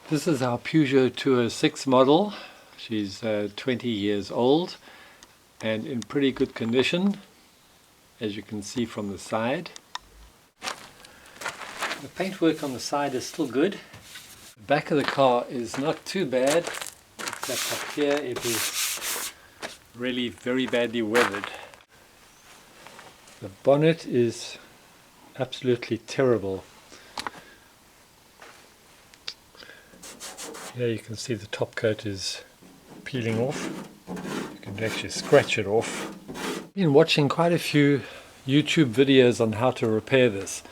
This is our Peugeot 206 model. She's 20 years old and in pretty good condition, as you can see from the side. The paintwork on the side is still good. The back of the car is not too bad, except up here it is really very badly weathered. The bonnet is absolutely terrible. Here you can see the top coat is peeling off. You can actually scratch it off. I've been watching quite a few YouTube videos on how to repair this.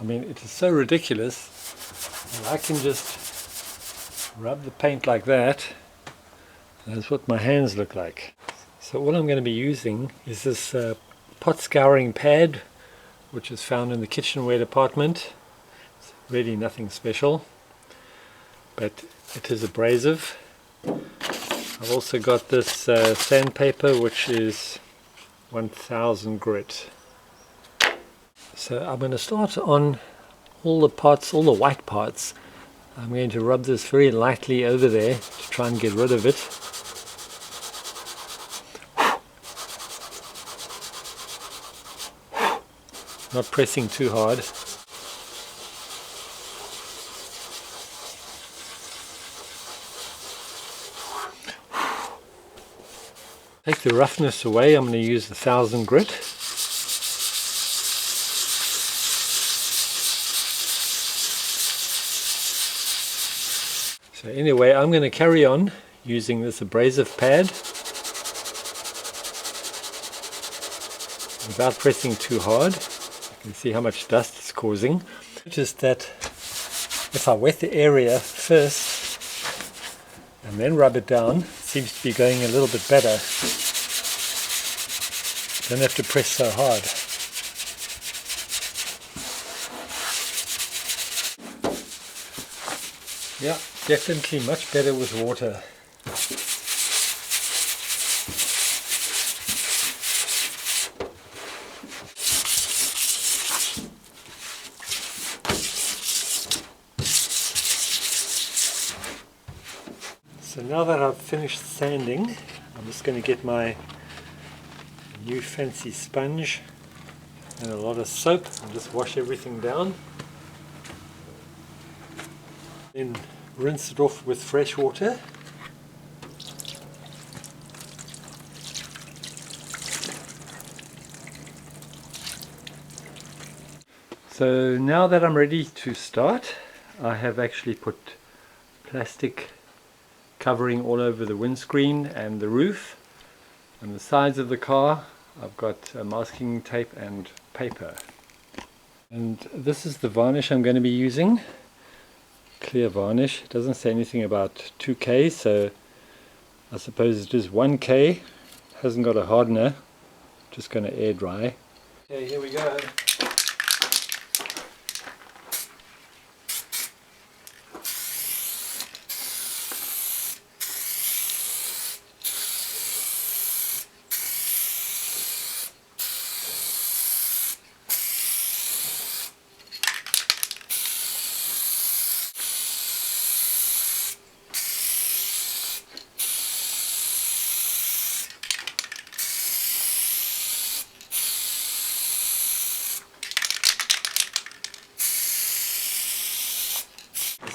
I mean, it is so ridiculous. And I can just rub the paint like that. That's what my hands look like. So all I'm going to be using is this pot scouring pad, which is found in the kitchenware department. It's really nothing special, but it is abrasive. I've also got this sandpaper, which is 1000 grit. So I'm going to start on all the parts, all the white parts. I'm going to rub this very lightly over there to try and get rid of it. Not pressing too hard. Take the roughness away. I'm going to use the 1000 grit. So anyway, I'm going to carry on using this abrasive pad without pressing too hard. You can see how much dust it's causing. Notice that if I wet the area first and then rub it down, it seems to be going a little bit better. Don't have to press so hard. Yeah, definitely much better with water. So now that I've finished sanding, I'm just going to get my new fancy sponge and a lot of soap and just wash everything down. Then rinse it off with fresh water. So now that I'm ready to start, I have actually put plastic covering all over the windscreen and the roof and the sides of the car. I've got masking tape and paper. And this is the varnish I'm going to be using. Clear varnish. It doesn't say anything about 2K, so I suppose it is 1K. Hasn't got a hardener. Just going to air dry. Okay, here we go.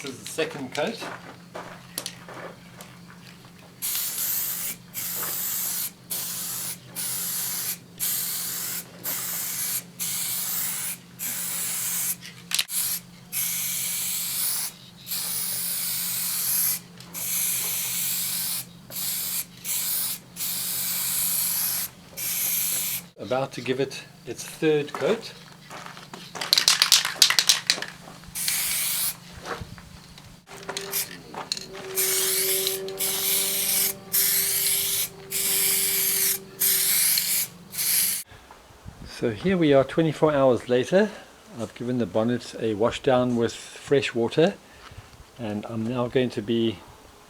This is the second coat. About to give it its third coat. So here we are 24 hours later. I've given the bonnet a wash down with fresh water, and I'm now going to be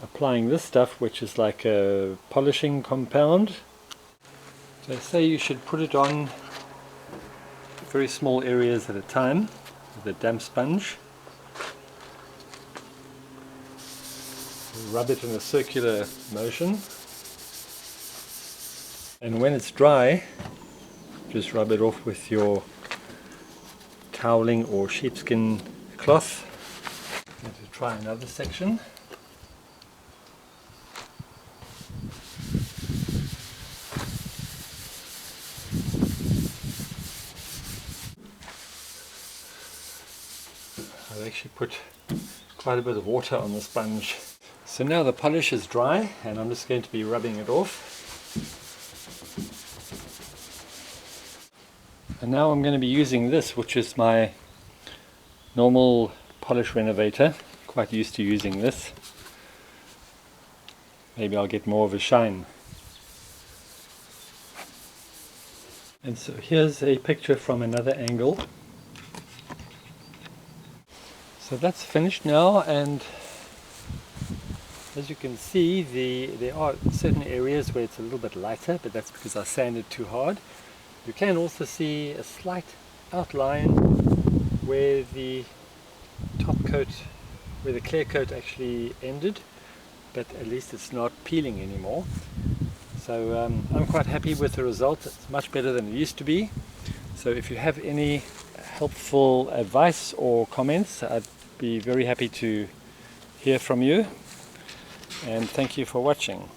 applying this stuff, which is like a polishing compound. So I say you should put it on very small areas at a time with a damp sponge. Rub it in a circular motion, and when it's dry, just rub it off with your toweling or sheepskin cloth. Going to try another section. I've actually put quite a bit of water on the sponge. So now the polish is dry and I'm just going to be rubbing it off. And now I'm going to be using this, which is my normal polish renovator. Quite used to using this. Maybe I'll get more of a shine. And so here's a picture from another angle. So that's finished now, and as you can see, there are certain areas where it's a little bit lighter, but that's because I sanded too hard. You can also see a slight outline where the top coat, where the clear coat actually ended, but at least it's not peeling anymore. So I'm quite happy with the result. It's much better than it used to be. So if you have any helpful advice or comments, I'd be very happy to hear from you, and thank you for watching.